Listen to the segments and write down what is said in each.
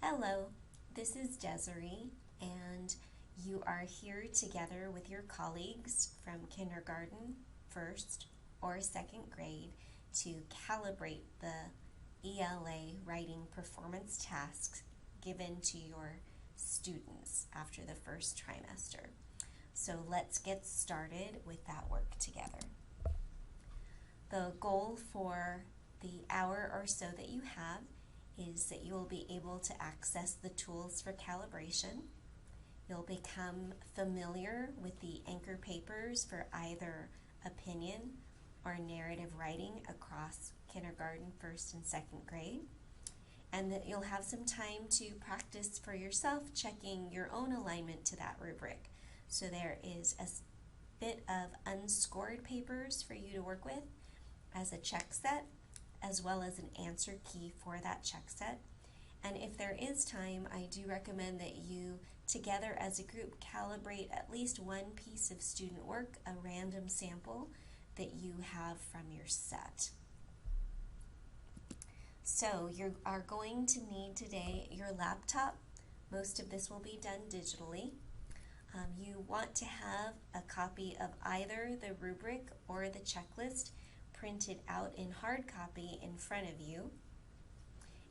Hello, this is Desiree, and you are here together with your colleagues from kindergarten, first, or second grade to calibrate the ELA writing performance tasks given to your students after the first trimester. So let's get started with that work together. The goal for the hour or so that you have is that you will be able to access the tools for calibration. You'll become familiar with the anchor papers for either opinion or narrative writing across kindergarten, first and second grade, and that you'll have some time to practice for yourself checking your own alignment to that rubric. So there is a bit of unscored papers for you to work with as a check set, as well as an answer key for that check set. And if there is time, I do recommend that you, together as a group, calibrate at least one piece of student work, a random sample that you have from your set. So you are going to need today your laptop. Most of this will be done digitally. You want to have a copy of either the rubric or the checklist printed out in hard copy in front of you,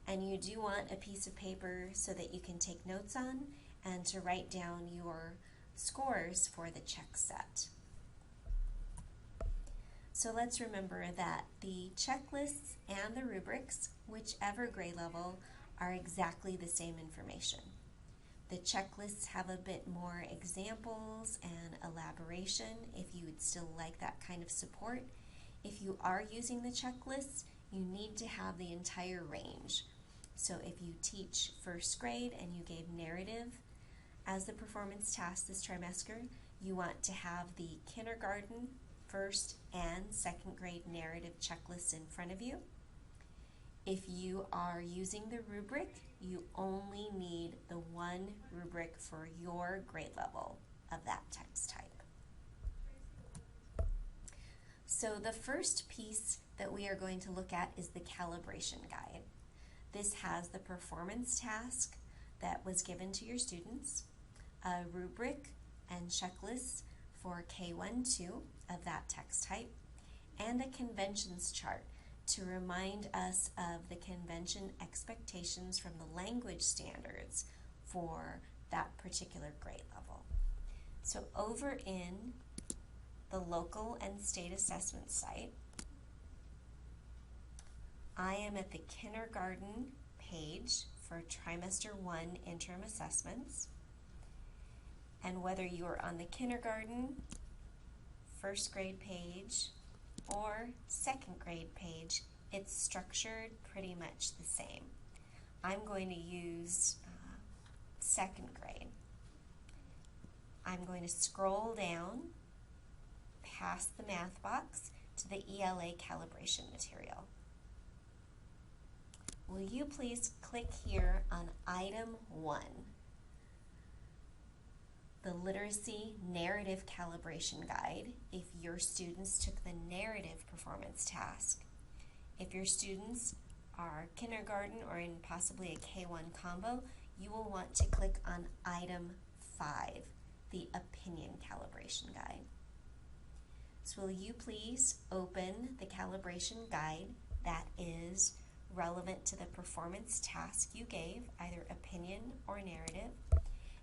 and you do want a piece of paper so that you can take notes on and to write down your scores for the check set. So let's remember that the checklists and the rubrics, whichever grade level, are exactly the same information. The checklists have a bit more examples and elaboration if you would still like that kind of support. If you are using the checklists, you need to have the entire range. So if you teach first grade and you gave narrative as the performance task this trimester, you want to have the kindergarten, first, and second grade narrative checklists in front of you. If you are using the rubric, you only need the one rubric for your grade level of that text type. So the first piece that we are going to look at is the calibration guide. This has the performance task that was given to your students, a rubric and checklists for K1-2 of that text type, and a conventions chart to remind us of the convention expectations from the language standards for that particular grade level. So over in the local and state assessment site, I am at the kindergarten page for trimester 1 interim assessments. And whether you are on the kindergarten, first grade page, or second grade page, it's structured pretty much the same. I'm going to use second grade. I'm going to scroll down past the math box to the ELA calibration material. Will you please click here on item 1, the literacy narrative calibration guide, if your students took the narrative performance task. If your students are kindergarten or in possibly a K1 combo, you will want to click on item 5, the opinion calibration guide. So will you please open the calibration guide that is relevant to the performance task you gave, either opinion or narrative,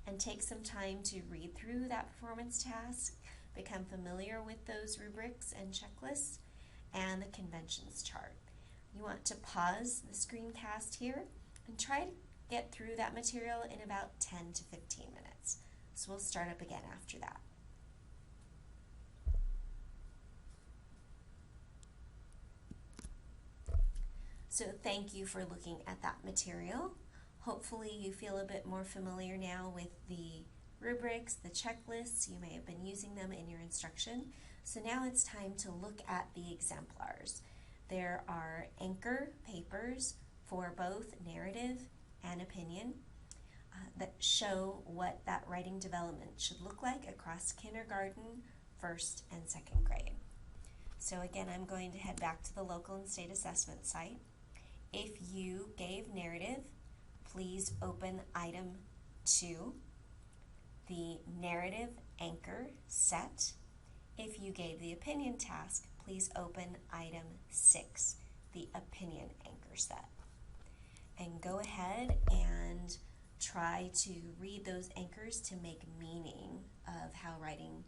and take some time to read through that performance task, become familiar with those rubrics and checklists, and the conventions chart. You want to pause the screencast here and try to get through that material in about 10 to 15 minutes. So we'll start up again after that. So thank you for looking at that material. Hopefully you feel a bit more familiar now with the rubrics, the checklists. You may have been using them in your instruction. So now it's time to look at the exemplars. There are anchor papers for both narrative and opinion that show what that writing development should look like across kindergarten, first, and second grade. So again, I'm going to head back to the local and state assessment site. If you gave narrative, please open item 2, the narrative anchor set. If you gave the opinion task, please open item 6, the opinion anchor set. And go ahead and try to read those anchors to make meaning of how writing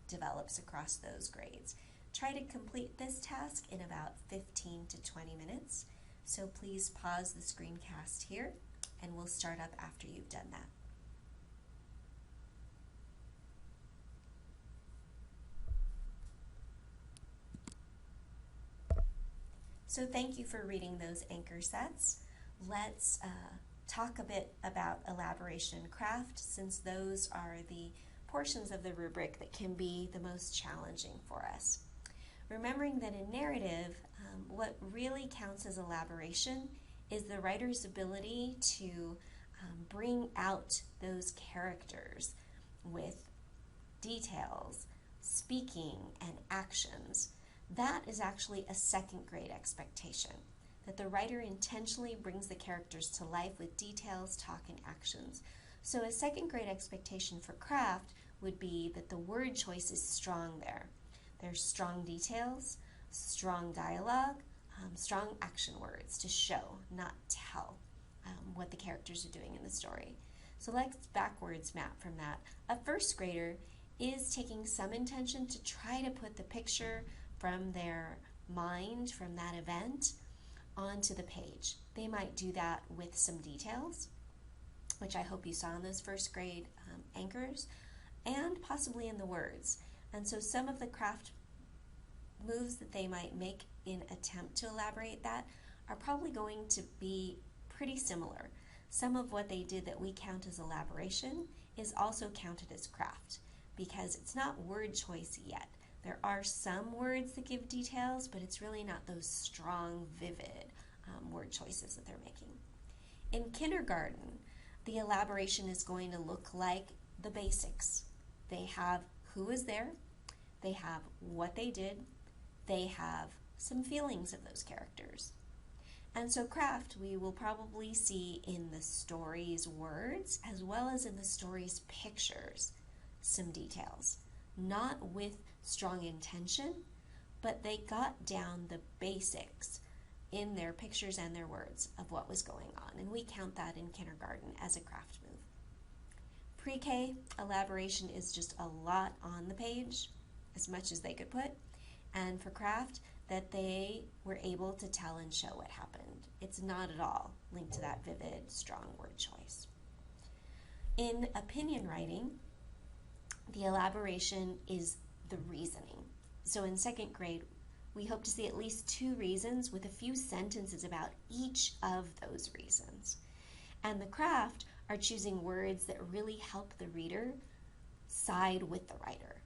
develops across those grades. Try to complete this task in about 15 to 20 minutes. So please pause the screencast here and we'll start up after you've done that. So thank you for reading those anchor sets. Let's talk a bit about elaboration and craft, since those are the portions of the rubric that can be the most challenging for us. Remembering that in narrative, what really counts as elaboration is the writer's ability to bring out those characters with details, speaking, and actions. That is actually a second grade expectation, that the writer intentionally brings the characters to life with details, talk, and actions. So a second grade expectation for craft would be that the word choice is strong there. There's strong details, strong dialogue, strong action words to show, not tell, what the characters are doing in the story. So let's backwards map from that. A first grader is taking some intention to try to put the picture from their mind, from that event, onto the page. They might do that with some details, which I hope you saw in those first grade anchors, and possibly in the words. And so some of the craft moves that they might make in attempt to elaborate that are probably going to be pretty similar. Some of what they did that we count as elaboration is also counted as craft, because it's not word choice yet. There are some words that give details, but it's really not those strong, vivid word choices that they're making. In kindergarten, the elaboration is going to look like the basics. They have who was there, they have what they did, they have some feelings of those characters. And so craft, we will probably see in the story's words as well as in the story's pictures some details. Not with strong intention, but they got down the basics in their pictures and their words of what was going on, and we count that in kindergarten as a craft move. Pre-K, elaboration is just a lot on the page, as much as they could put, and for craft, that they were able to tell and show what happened. It's not at all linked to that vivid, strong word choice. In opinion writing, the elaboration is the reasoning. So in second grade, we hope to see at least 2 reasons with a few sentences about each of those reasons. And the craft are choosing words that really help the reader side with the writer.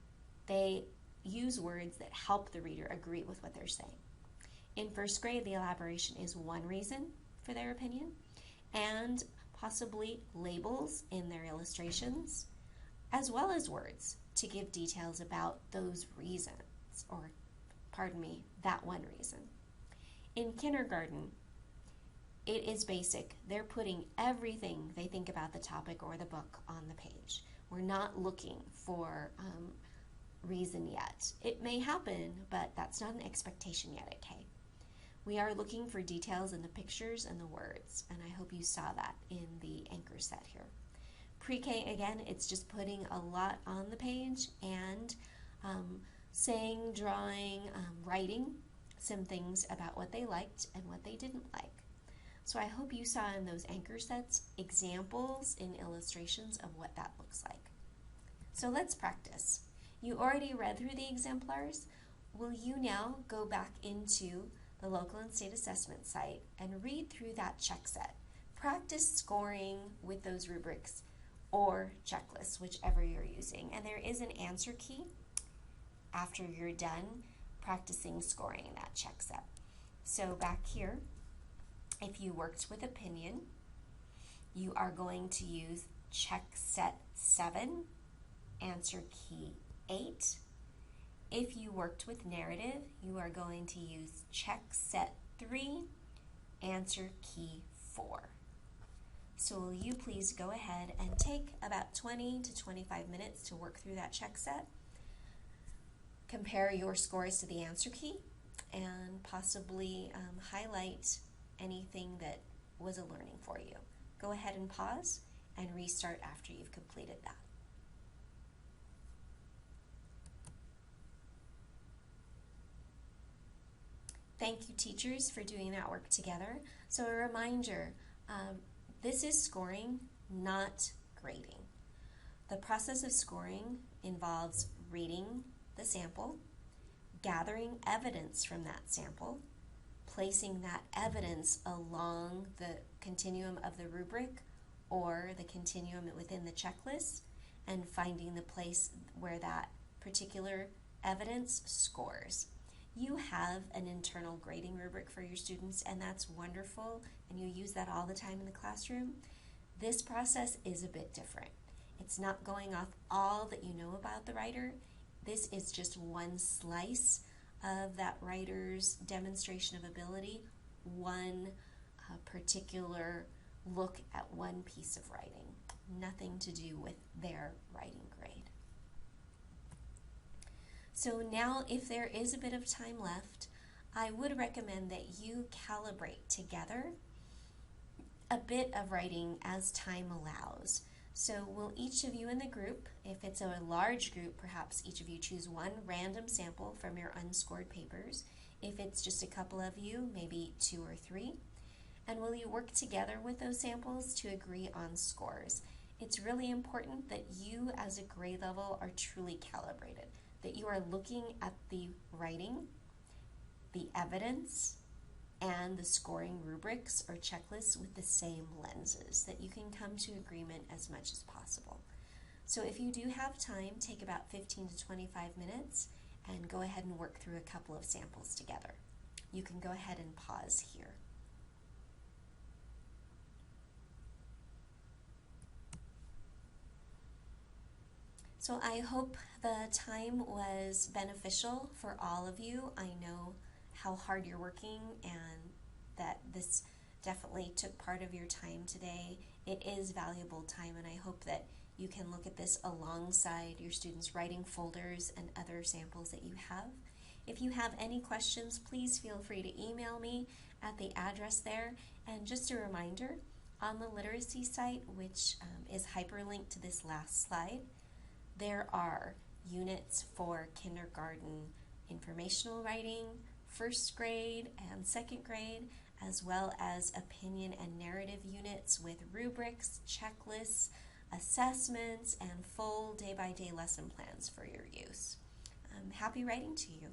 They use words that help the reader agree with what they're saying. In first grade, the elaboration is 1 reason for their opinion, and possibly labels in their illustrations, as well as words to give details about those reasons, or that 1 reason. In kindergarten, it is basic. They're putting everything they think about the topic or the book on the page. We're not looking for reason yet. It may happen, but that's not an expectation yet at K. We are looking for details in the pictures and the words, and I hope you saw that in the anchor set here. Pre-K, again, it's just putting a lot on the page and saying, drawing, writing some things about what they liked and what they didn't like. So I hope you saw in those anchor sets examples in illustrations of what that looks like. So let's practice. You already read through the exemplars. Will you now go back into the local and state assessment site and read through that check set? Practice scoring with those rubrics or checklists, whichever you're using. And there is an answer key after you're done practicing scoring in that check set. So back here, if you worked with opinion, you are going to use check set 7, answer key 8. If you worked with narrative, you are going to use check set 3, answer key 4. So will you please go ahead and take about 20 to 25 minutes to work through that check set, compare your scores to the answer key, and possibly highlight anything that was a learning for you. Go ahead and pause and restart after you've completed that. Thank you, teachers, for doing that work together. So a reminder, this is scoring, not grading. The process of scoring involves reading the sample, gathering evidence from that sample, placing that evidence along the continuum of the rubric or the continuum within the checklist, and finding the place where that particular evidence scores. You have an internal grading rubric for your students, and that's wonderful, and you use that all the time in the classroom. This process is a bit different. It's not going off all that you know about the writer. This is just one slice of that writer's demonstration of ability, one particular look at one piece of writing, nothing to do with their writing grade. So now, if there is a bit of time left, I would recommend that you calibrate together a bit of writing as time allows. So will each of you in the group, if it's a large group, perhaps each of you choose one random sample from your unscored papers. If it's just a couple of you, maybe 2 or 3. And will you work together with those samples to agree on scores? It's really important that you as a grade level are truly calibrated, that you are looking at the writing, the evidence, and the scoring rubrics or checklists with the same lenses, that you can come to agreement as much as possible. So if you do have time, take about 15 to 25 minutes and go ahead and work through a couple of samples together. You can go ahead and pause here. So I hope the time was beneficial for all of you. I know how hard you're working and that this definitely took part of your time today. It is valuable time, and I hope that you can look at this alongside your students' writing folders and other samples that you have. If you have any questions, please feel free to email me at the address there. And just a reminder, on the literacy site, which is hyperlinked to this last slide, there are units for kindergarten informational writing, first grade and second grade, as well as opinion and narrative units with rubrics, checklists, assessments, and full day-by-day lesson plans for your use. Happy writing to you.